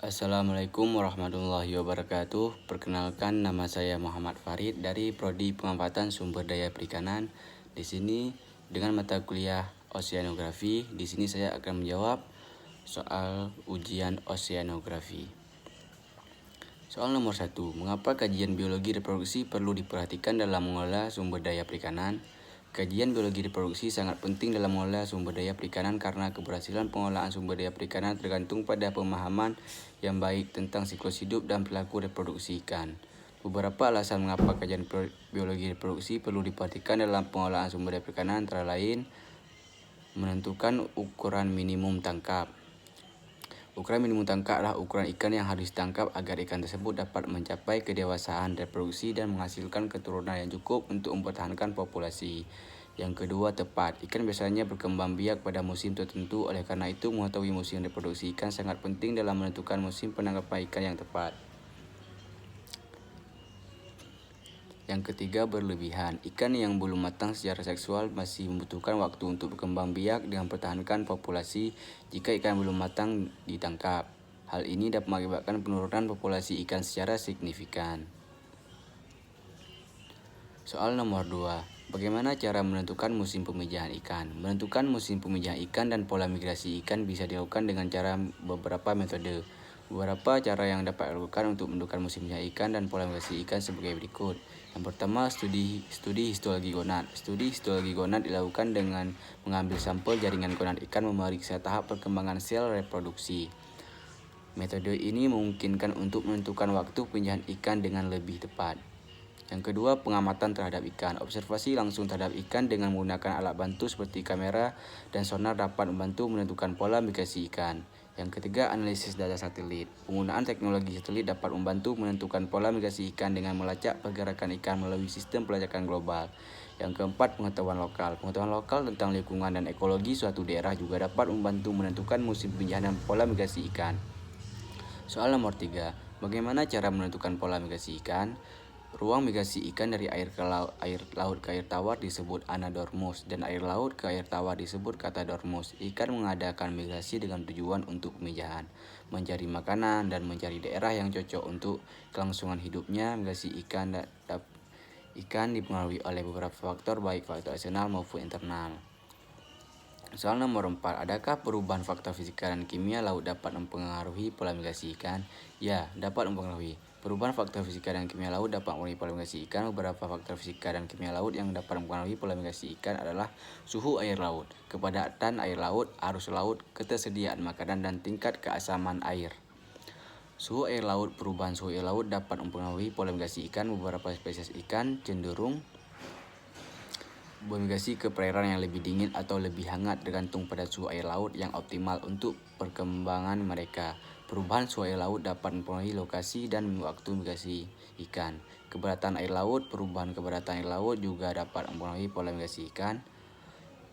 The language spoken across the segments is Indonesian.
Assalamualaikum warahmatullahi wabarakatuh. Perkenalkan, nama saya Muhammad Farid dari Prodi Pemanfaatan Sumber Daya Perikanan. Di sini dengan mata kuliah Oceanografi, di sini saya akan menjawab soal ujian oceanografi. Soal nomor 1, mengapa kajian biologi reproduksi perlu diperhatikan dalam mengelola sumber daya perikanan? Kajian biologi reproduksi sangat penting dalam mengelola sumber daya perikanan karena keberhasilan pengelolaan sumber daya perikanan tergantung pada pemahaman yang baik tentang siklus hidup dan perilaku reproduksi ikan. Beberapa alasan mengapa kajian biologi reproduksi perlu diperhatikan dalam pengelolaan sumber daya perikanan antara lain: menentukan ukuran minimum tangkap. Ukuran minimum tangkap adalah ukuran ikan yang harus ditangkap agar ikan tersebut dapat mencapai kedewasaan reproduksi dan menghasilkan keturunan yang cukup untuk mempertahankan populasi. Yang kedua, tepat. Ikan biasanya berkembang biak pada musim tertentu, oleh karena itu mengetahui musim reproduksi ikan sangat penting dalam menentukan musim penangkapan ikan yang tepat. Yang ketiga, berlebihan. Ikan yang belum matang secara seksual masih membutuhkan waktu untuk berkembang biak dan mempertahankan populasi jika ikan belum matang ditangkap. Hal ini dapat mengakibatkan penurunan populasi ikan secara signifikan. Soal nomor 2. Bagaimana cara menentukan musim pemijahan ikan? Menentukan musim pemijahan ikan dan pola migrasi ikan bisa dilakukan dengan cara beberapa metode. Beberapa cara yang dapat dilakukan untuk menentukan musim pemijahan ikan dan pola migrasi ikan sebagai berikut. Yang pertama, studi histologi gonad. Studi histologi gonad dilakukan dengan mengambil sampel jaringan gonad ikan memeriksa tahap perkembangan sel reproduksi. Metode ini memungkinkan untuk menentukan waktu pemijahan ikan dengan lebih tepat. Yang kedua, pengamatan terhadap ikan. Observasi langsung terhadap ikan dengan menggunakan alat bantu seperti kamera dan sonar dapat membantu menentukan pola migrasi ikan. Yang ketiga, analisis data satelit. Penggunaan teknologi satelit dapat membantu menentukan pola migrasi ikan dengan melacak pergerakan ikan melalui sistem pelacakan global. Yang keempat, pengetahuan lokal. Pengetahuan lokal tentang lingkungan dan ekologi suatu daerah juga dapat membantu menentukan musim pemijahan dan pola migrasi ikan. Soal nomor 3, bagaimana cara menentukan pola migrasi ikan? Ruang migrasi ikan dari air laut ke air tawar disebut anadromos dan air laut ke air tawar disebut katadromos. Ikan mengadakan migrasi dengan tujuan untuk pemijahan, mencari makanan, dan mencari daerah yang cocok untuk kelangsungan hidupnya. Migrasi ikan dipengaruhi oleh beberapa faktor, baik faktor eksternal maupun internal. Soal nomor 4, adakah perubahan faktor fisika dan kimia laut dapat mempengaruhi pola migrasi ikan? Ya, dapat mempengaruhi. Perubahan faktor fisika dan kimia laut dapat mempengaruhi pola migrasi ikan. Beberapa faktor fisika dan kimia laut yang dapat mempengaruhi pola migrasi ikan adalah suhu air laut, kepadatan air laut, arus laut, ketersediaan makanan, dan tingkat keasaman air. Suhu air laut. Perubahan suhu air laut dapat mempengaruhi pola migrasi ikan. Beberapa spesies ikan cenderung bermigrasi ke perairan yang lebih dingin atau lebih hangat tergantung pada suhu air laut yang optimal untuk perkembangan mereka. Perubahan suhu air laut dapat mempengaruhi lokasi dan waktu migrasi ikan. Keberadaan air laut. Perubahan keberadaan air laut juga dapat mempengaruhi pola migrasi ikan.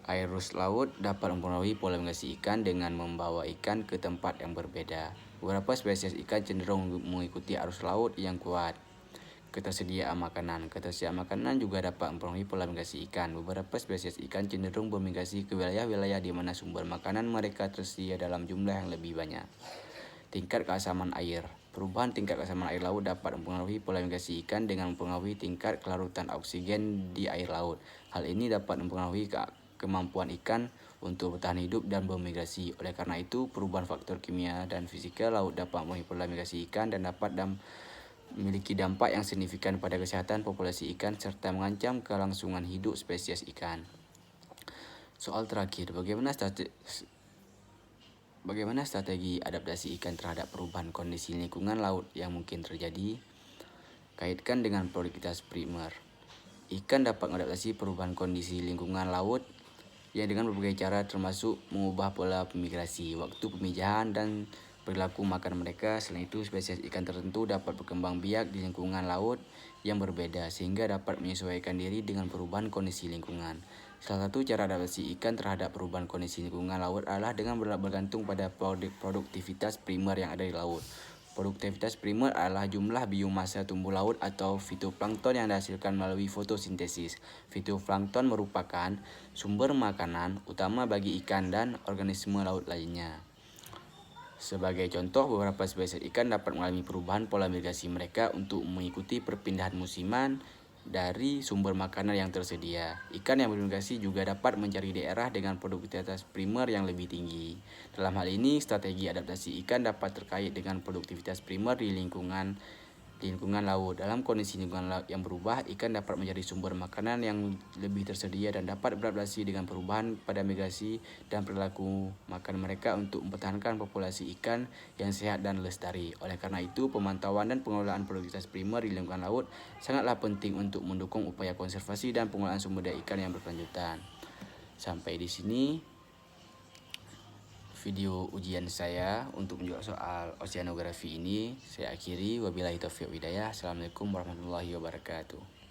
Arus laut dapat mempengaruhi pola migrasi ikan dengan membawa ikan ke tempat yang berbeda. Beberapa spesies ikan cenderung mengikuti arus laut yang kuat. Ketersediaan makanan. Ketersediaan makanan juga dapat mempengaruhi pola migrasi ikan. Beberapa spesies ikan cenderung bermigrasi ke wilayah-wilayah di mana sumber makanan mereka tersedia dalam jumlah yang lebih banyak. Tingkat keasaman air. Perubahan tingkat keasaman air laut dapat mempengaruhi pola migrasi ikan dengan mempengaruhi tingkat kelarutan oksigen di air laut. Hal ini dapat mempengaruhi kemampuan ikan untuk bertahan hidup dan bermigrasi. Oleh karena itu, perubahan faktor kimia dan fisika laut dapat mempengaruhi pola migrasi ikan dan dapat memiliki dampak yang signifikan pada kesehatan populasi ikan serta mengancam kelangsungan hidup spesies ikan. Soal terakhir, bagaimana strategi adaptasi ikan terhadap perubahan kondisi lingkungan laut yang mungkin terjadi? Kaitkan dengan produktivitas primer. Ikan dapat mengadaptasi perubahan kondisi lingkungan laut yang dengan berbagai cara, termasuk mengubah pola migrasi, waktu pemijahan, dan perilaku makan mereka. Selain itu, spesies ikan tertentu dapat berkembang biak di lingkungan laut yang berbeda sehingga dapat menyesuaikan diri dengan perubahan kondisi lingkungan. Salah satu cara adaptasi ikan terhadap perubahan kondisi lingkungan laut adalah dengan bergantung pada produktivitas primer yang ada di laut. Produktivitas primer adalah jumlah biomasa tumbuh laut atau fitoplankton yang dihasilkan melalui fotosintesis. Fitoplankton merupakan sumber makanan utama bagi ikan dan organisme laut lainnya. Sebagai contoh, beberapa spesies ikan dapat mengalami perubahan pola migrasi mereka untuk mengikuti perpindahan musiman dari sumber makanan yang tersedia. Ikan yang bermigrasi juga dapat mencari daerah dengan produktivitas primer yang lebih tinggi. Dalam hal ini, strategi adaptasi ikan dapat terkait dengan produktivitas primer di lingkungan laut. Dalam kondisi lingkungan laut yang berubah, ikan dapat mencari sumber makanan yang lebih tersedia dan dapat beradaptasi dengan perubahan pada migrasi dan perilaku makan mereka untuk mempertahankan populasi ikan yang sehat dan lestari. Oleh karena itu, pemantauan dan pengelolaan produktivitas primer di lingkungan laut sangatlah penting untuk mendukung upaya konservasi dan pengelolaan sumber daya ikan yang berkelanjutan. Sampai di sini video ujian saya untuk menjawab soal oceanografi ini saya akhiri. Wabillahi taufiq wal hidayah. Assalamualaikum warahmatullahi wabarakatuh.